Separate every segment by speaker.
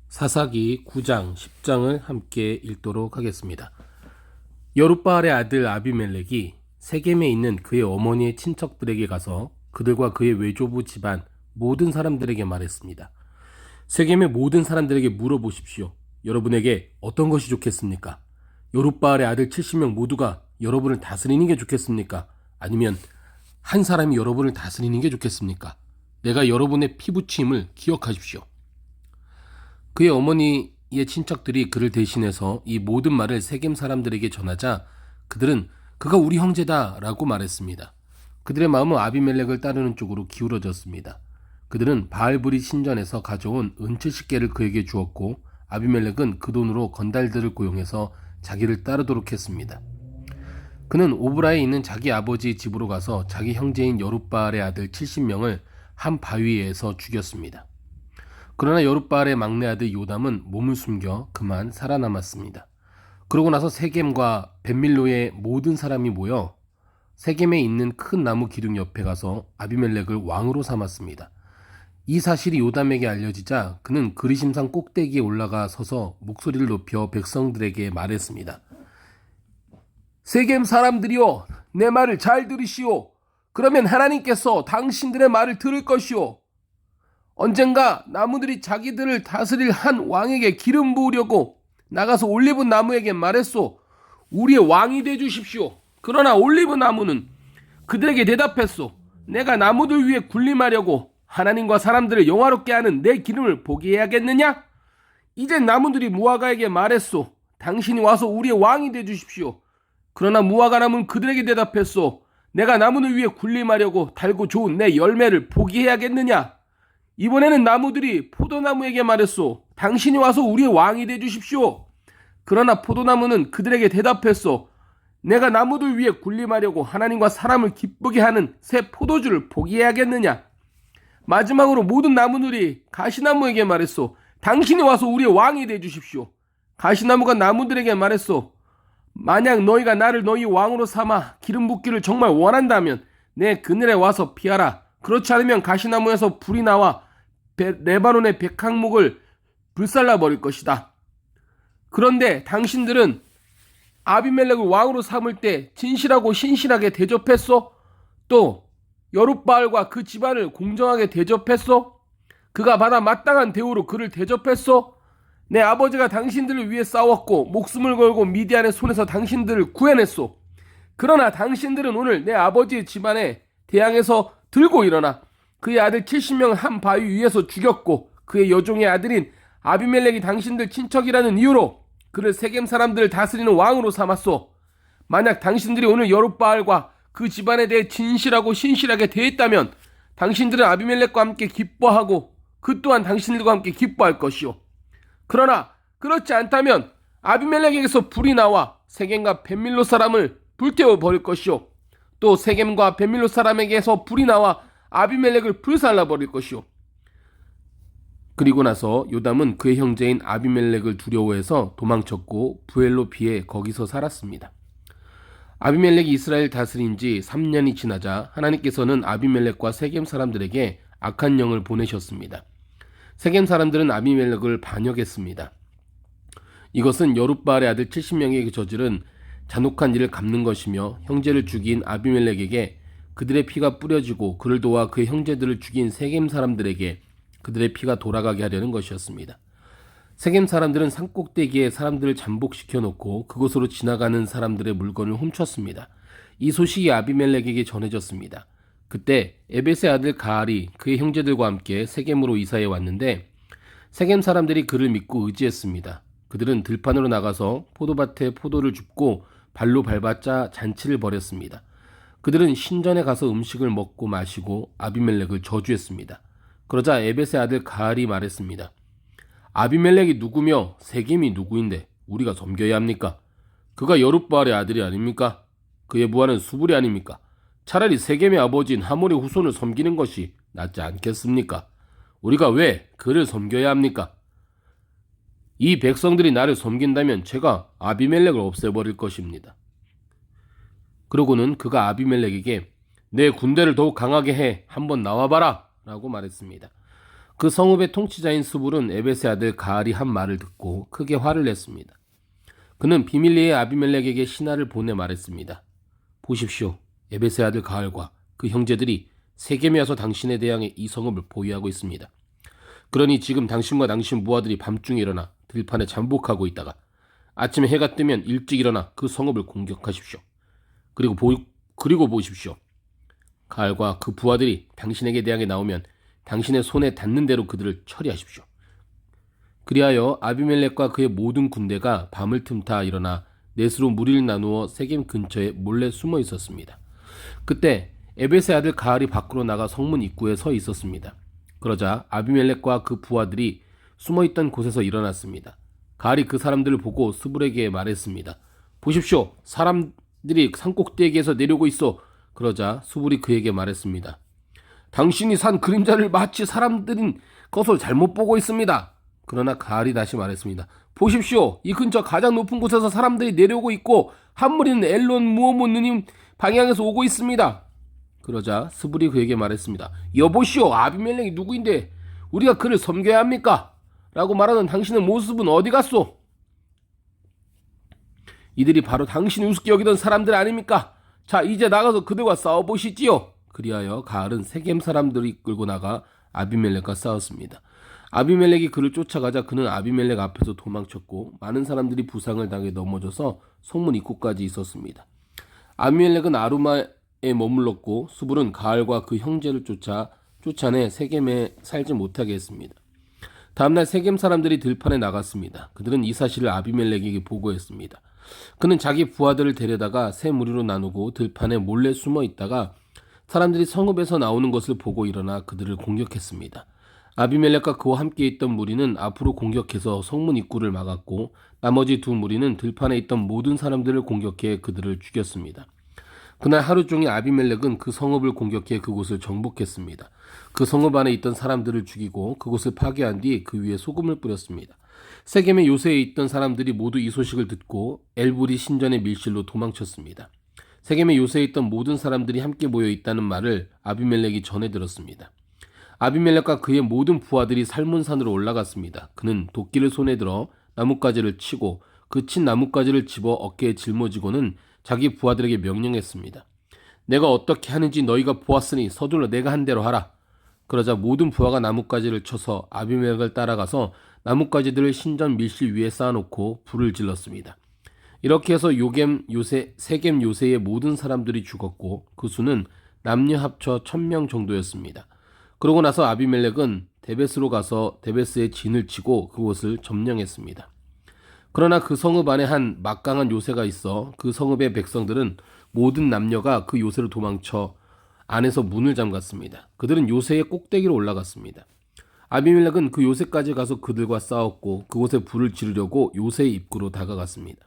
Speaker 1: 사사기 9장, 10장을 함께 읽도록 하겠습니다. 여룻바알의 아들 아비멜렉이 세겜에 있는 그의 어머니의 친척들에게 가서 그들과 그의 외조부 집안 모든 사람들에게 말했습니다. 세겜의 모든 사람들에게 물어보십시오. 여러분에게 어떤 것이 좋겠습니까? 여룻바알의 아들 70명 모두가 여러분을 다스리는 게 좋겠습니까? 아니면 한 사람이 여러분을 다스리는 게 좋겠습니까? 내가 여러분의 피부침을 기억하십시오. 그의 어머니의 친척들이 그를 대신해서 이 모든 말을 세겜 사람들에게 전하자 그들은 그가 우리 형제다 라고 말했습니다. 그들의 마음은 아비멜렉을 따르는 쪽으로 기울어졌습니다. 그들은 바알브리 신전에서 가져온 은 70개를 그에게 주었고 아비멜렉은 그 돈으로 건달들을 고용해서 자기를 따르도록 했습니다. 그는 오브라에 있는 자기 아버지 집으로 가서 자기 형제인 여룻바알의 아들 70명을 한 바위에서 죽였습니다. 그러나 여룻바알의 막내 아들 요담은 몸을 숨겨 그만 살아남았습니다. 그러고 나서 세겜과 벳밀로의 모든 사람이 모여 세겜에 있는 큰 나무 기둥 옆에 가서 아비멜렉을 왕으로 삼았습니다. 이 사실이 요담에게 알려지자 그는 그리심산 꼭대기에 올라가 서서 목소리를 높여 백성들에게 말했습니다. 세겜 사람들이여, 내 말을 잘 들으시오. 그러면 하나님께서 당신들의 말을 들을 것이오. 언젠가 나무들이 자기들을 다스릴 한 왕에게 기름 부으려고 나가서 올리브 나무에게 말했소. 우리의 왕이 되주십시오. 그러나 올리브 나무는 그들에게 대답했소. 내가 나무들 위에 군림하려고 하나님과 사람들을 영화롭게 하는 내 기름을 포기해야겠느냐? 이제 나무들이 무화과에게 말했소. 당신이 와서 우리의 왕이 되주십시오. 그러나 무화과 나무는 그들에게 대답했소. 내가 나무들 위에 군림하려고 달고 좋은 내 열매를 포기해야겠느냐? 이번에는 나무들이 포도나무에게 말했소. 당신이 와서 우리의 왕이 되주십시오. 그러나 포도나무는 그들에게 대답했소. 내가 나무들 위에 군림하려고 하나님과 사람을 기쁘게 하는 새 포도주를 포기해야겠느냐? 마지막으로 모든 나무들이 가시나무에게 말했소. 당신이 와서 우리의 왕이 되주십시오. 가시나무가 나무들에게 말했소. 만약 너희가 나를 너희 왕으로 삼아 기름 붓기를 정말 원한다면 내 그늘에 와서 피하라. 그렇지 않으면 가시나무에서 불이 나와 레바논의 백항목을 불살라 버릴 것이다. 그런데 당신들은 아비멜렉을 왕으로 삼을 때 진실하고 신실하게 대접했소? 또 여룻바알과 그 집안을 공정하게 대접했소? 그가 받아 마땅한 대우로 그를 대접했소? 내 아버지가 당신들을 위해 싸웠고 목숨을 걸고 미디안의 손에서 당신들을 구해냈소. 그러나 당신들은 오늘 내 아버지의 집안에 대항해서 들고 일어나 그의 아들 70명을 한 바위 위에서 죽였고 그의 여종의 아들인 아비멜렉이 당신들 친척이라는 이유로 그를 세겜 사람들을 다스리는 왕으로 삼았소. 만약 당신들이 오늘 여룻바알과 그 집안에 대해 진실하고 신실하게 대했다면 당신들은 아비멜렉과 함께 기뻐하고 그 또한 당신들과 함께 기뻐할 것이요. 그러나 그렇지 않다면 아비멜렉에게서 불이 나와 세겜과 벳밀로 사람을 불태워 버릴 것이요. 또 세겜과 벳밀로 사람에게서 불이 나와 아비멜렉을 불살라 버릴 것이요. 그리고 나서 요담은 그의 형제인 아비멜렉을 두려워해서 도망쳤고 부엘로 피해 거기서 살았습니다. 아비멜렉이 이스라엘 다스린 지 3년이 지나자 하나님께서는 아비멜렉과 세겜 사람들에게 악한 영을 보내셨습니다. 세겜 사람들은 아비멜렉을 반역했습니다. 이것은 여룻바알의 아들 70명에게 저지른 잔혹한 일을 갚는 것이며 형제를 죽인 아비멜렉에게 그들의 피가 뿌려지고 그를 도와 그의 형제들을 죽인 세겜 사람들에게 그들의 피가 돌아가게 하려는 것이었습니다. 세겜 사람들은 산꼭대기에 사람들을 잠복시켜 놓고 그곳으로 지나가는 사람들의 물건을 훔쳤습니다. 이 소식이 아비멜렉에게 전해졌습니다. 그때 에벳의 아들 가알이 그의 형제들과 함께 세겜으로 이사해 왔는데 세겜 사람들이 그를 믿고 의지했습니다. 그들은 들판으로 나가서 포도밭에 포도를 줍고 발로 밟았자 잔치를 벌였습니다. 그들은 신전에 가서 음식을 먹고 마시고 아비멜렉을 저주했습니다. 그러자 에벳의 아들 가알이 말했습니다. 아비멜렉이 누구며 세겜이 누구인데 우리가 섬겨야 합니까? 그가 여룻바알의 아들이 아닙니까? 그의 부하는 수불이 아닙니까? 차라리 세겜의 아버지인 하몰의 후손을 섬기는 것이 낫지 않겠습니까? 우리가 왜 그를 섬겨야 합니까? 이 백성들이 나를 섬긴다면 제가 아비멜렉을 없애버릴 것입니다. 그러고는 그가 아비멜렉에게 내 군대를 더욱 강하게 해 한번 나와봐라 라고 말했습니다. 그 성읍의 통치자인 스불은 에벳의 아들 가알이 한 말을 듣고 크게 화를 냈습니다. 그는 비밀리에 아비멜렉에게 신하를 보내 말했습니다. 보십시오. 에벳의 아들 가알과 그 형제들이 세겜에 와서 당신에 대항해 이 성읍을 보유하고 있습니다. 그러니 지금 당신과 당신 부하들이 밤중에 일어나 들판에 잠복하고 있다가 아침에 해가 뜨면 일찍 일어나 그 성읍을 공격하십시오. 그리고 보십시오. 가알과 그 부하들이 당신에게 대항해 나오면 당신의 손에 닿는 대로 그들을 처리하십시오. 그리하여 아비멜렉과 그의 모든 군대가 밤을 틈타 일어나 넷으로 무리를 나누어 세겜 근처에 몰래 숨어 있었습니다. 그때 에벳의 아들 가알이 밖으로 나가 성문 입구에 서 있었습니다. 그러자 아비멜렉과 그 부하들이 숨어있던 곳에서 일어났습니다. 가알이 그 사람들을 보고 스불에게 말했습니다. 보십시오. 사람들이 산꼭대기에서 내려오고 있어. 그러자 스불이 그에게 말했습니다. 당신이 산 그림자를 마치 사람들인 것을 잘못 보고 있습니다. 그러나 가알이 다시 말했습니다. 보십시오. 이 근처 가장 높은 곳에서 사람들이 내려오고 있고 한 무리는 엘론 무오모 누님 방향에서 오고 있습니다. 그러자 스불이 그에게 말했습니다. 여보시오. 아비멜렉이 누구인데 우리가 그를 섬겨야 합니까? 라고 말하는 당신의 모습은 어디 갔소? 이들이 바로 당신이 우습게 여기던 사람들 아닙니까? 자, 이제 나가서 그들과 싸워보시지요. 그리하여 가알은 세겜 사람들이 끌고 나가 아비멜렉과 싸웠습니다. 아비멜렉이 그를 쫓아가자 그는 아비멜렉 앞에서 도망쳤고 많은 사람들이 부상을 당해 넘어져서 성문 입구까지 있었습니다. 아비멜렉은 아루마에 머물렀고 스불은 가알과 그 형제를 쫓아내 세겜에 살지 못하게 했습니다. 다음날 세겜 사람들이 들판에 나갔습니다. 그들은 이 사실을 아비멜렉에게 보고했습니다. 그는 자기 부하들을 데려다가 세 무리로 나누고 들판에 몰래 숨어 있다가 사람들이 성읍에서 나오는 것을 보고 일어나 그들을 공격했습니다. 아비멜렉과 그와 함께 있던 무리는 앞으로 공격해서 성문 입구를 막았고 나머지 두 무리는 들판에 있던 모든 사람들을 공격해 그들을 죽였습니다. 그날 하루 종일 아비멜렉은 그 성읍을 공격해 그곳을 정복했습니다. 그 성읍 안에 있던 사람들을 죽이고 그곳을 파괴한 뒤 그 위에 소금을 뿌렸습니다. 세겜의 요새에 있던 사람들이 모두 이 소식을 듣고 엘브리 신전의 밀실로 도망쳤습니다. 세겜의 요새에 있던 모든 사람들이 함께 모여 있다는 말을 아비멜렉이 전해 들었습니다. 아비멜렉과 그의 모든 부하들이 살몬산으로 올라갔습니다. 그는 도끼를 손에 들어 나뭇가지를 치고 그 친 나뭇가지를 집어 어깨에 짊어지고는 자기 부하들에게 명령했습니다. 내가 어떻게 하는지 너희가 보았으니 서둘러 내가 한 대로 하라. 그러자 모든 부하가 나뭇가지를 쳐서 아비멜렉을 따라가서 나뭇가지들을 신전 밀실 위에 쌓아놓고 불을 질렀습니다. 이렇게 해서 세겜 요새의 모든 사람들이 죽었고 그 수는 남녀 합쳐 1000명 정도였습니다. 그러고 나서 아비멜렉은 데베스로 가서 데베스에 진을 치고 그곳을 점령했습니다. 그러나 그 성읍 안에 한 막강한 요새가 있어 그 성읍의 백성들은 모든 남녀가 그 요새로 도망쳐 안에서 문을 잠갔습니다. 그들은 요새의 꼭대기로 올라갔습니다. 아비멜렉은 그 요새까지 가서 그들과 싸웠고 그곳에 불을 지르려고 요새의 입구로 다가갔습니다.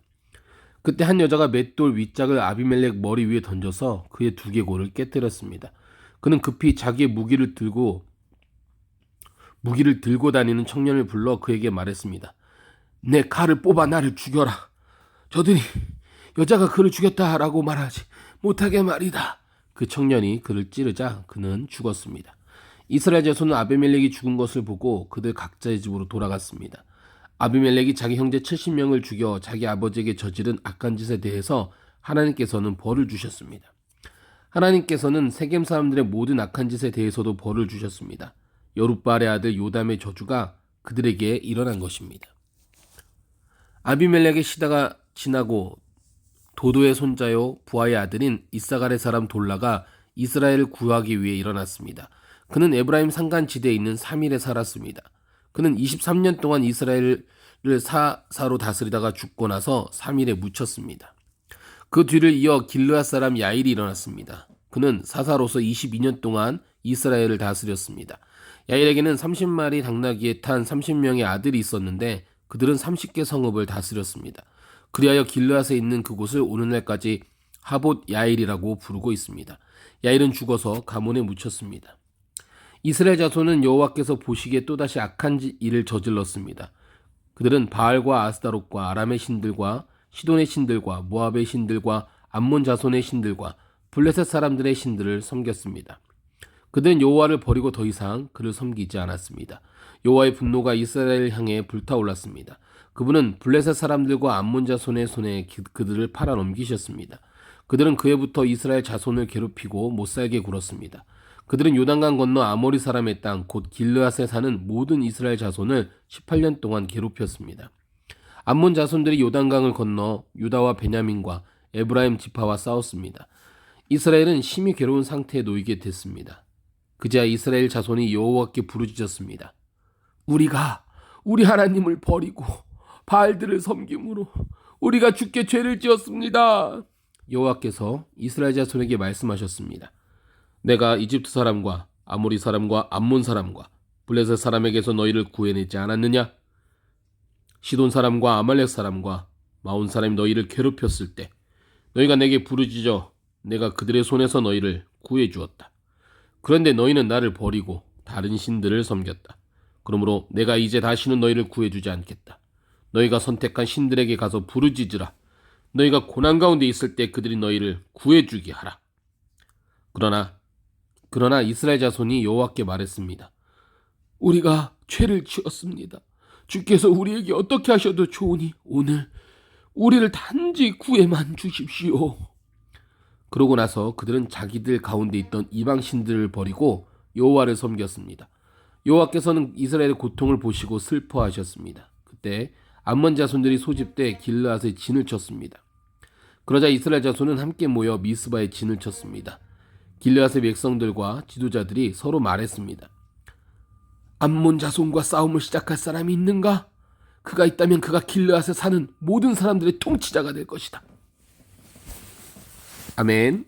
Speaker 1: 그때 한 여자가 맷돌 윗짝을 아비멜렉 머리 위에 던져서 그의 두개골을 깨뜨렸습니다. 그는 급히 자기의 무기를 들고 다니는 청년을 불러 그에게 말했습니다. 내 칼을 뽑아 나를 죽여라. 저들이 여자가 그를 죽였다라고 말하지 못하게 말이다. 그 청년이 그를 찌르자 그는 죽었습니다. 이스라엘 자손은 아비멜렉이 죽은 것을 보고 그들 각자의 집으로 돌아갔습니다. 아비멜렉이 자기 형제 70명을 죽여 자기 아버지에게 저지른 악한 짓에 대해서 하나님께서는 벌을 주셨습니다. 하나님께서는 세겜 사람들의 모든 악한 짓에 대해서도 벌을 주셨습니다. 여룻바알의 아들 요담의 저주가 그들에게 일어난 것입니다. 아비멜렉의 시대가 지나고 도도의 손자요 부하의 아들인 이사갈의 사람 돌라가 이스라엘을 구하기 위해 일어났습니다. 그는 에브라임 산간지대에 있는 사밀에 살았습니다. 그는 23년 동안 이스라엘을 사사로 다스리다가 죽고 나서 사밀에 묻혔습니다. 그 뒤를 이어 길르앗 사람 야일이 일어났습니다. 그는 사사로서 22년 동안 이스라엘을 다스렸습니다. 야일에게는 30마리 당나귀에 탄 30명의 아들이 있었는데 그들은 30개 성읍을 다스렸습니다. 그리하여 길르앗에 있는 그곳을 오늘날까지 하봇 야일이라고 부르고 있습니다. 야일은 죽어서 가문에 묻혔습니다. 이스라엘 자손은 여호와께서 보시기에 또다시 악한 일을 저질렀습니다. 그들은 바알과 아스다롯과 아람의 신들과 시돈의 신들과 모압의 신들과 암몬 자손의 신들과 블레셋 사람들의 신들을 섬겼습니다. 그들은 여호와를 버리고 더 이상 그를 섬기지 않았습니다. 여호와의 분노가 이스라엘을 향해 불타올랐습니다. 그분은 블레셋 사람들과 암몬 자손의 손에 그들을 팔아 넘기셨습니다. 그들은 그해부터 이스라엘 자손을 괴롭히고 못살게 굴었습니다. 그들은 요단강 건너 아모리 사람의 땅 곧 길르앗에 사는 모든 이스라엘 자손을 18년 동안 괴롭혔습니다. 암몬 자손들이 요단강을 건너 유다와 베냐민과 에브라임 지파와 싸웠습니다. 이스라엘은 심히 괴로운 상태에 놓이게 됐습니다. 그제야 이스라엘 자손이 여호와께 부르짖었습니다. 우리가 우리 하나님을 버리고 바알들을 섬김으로 우리가 주께 죄를 지었습니다. 여호와께서 이스라엘 자손에게 말씀하셨습니다. 내가 이집트 사람과 아모리 사람과 암몬 사람과 블레셋 사람에게서 너희를 구해내지 않았느냐? 시돈 사람과 아말렉 사람과 마온 사람이 너희를 괴롭혔을 때 너희가 내게 부르짖어 내가 그들의 손에서 너희를 구해 주었다. 그런데 너희는 나를 버리고 다른 신들을 섬겼다. 그러므로 내가 이제 다시는 너희를 구해주지 않겠다. 너희가 선택한 신들에게 가서 부르짖으라. 너희가 고난 가운데 있을 때 그들이 너희를 구해주게 하라. 그러나 이스라엘 자손이 여호와께 말했습니다. 우리가 죄를 지었습니다. 주께서 우리에게 어떻게 하셔도 좋으니 오늘 우리를 단지 구해만 주십시오. 그러고 나서 그들은 자기들 가운데 있던 이방 신들을 버리고 여호와를 섬겼습니다. 여호와께서는 이스라엘의 고통을 보시고 슬퍼하셨습니다. 그때 암몬 자손들이 소집돼 길르앗에 진을 쳤습니다. 그러자 이스라엘 자손은 함께 모여 미스바에 진을 쳤습니다. 길르앗의 백성들과 지도자들이 서로 말했습니다. 암몬 자손과 싸움을 시작할 사람이 있는가? 그가 있다면 그가 길르앗에 사는 모든 사람들의 통치자가 될 것이다. 아멘.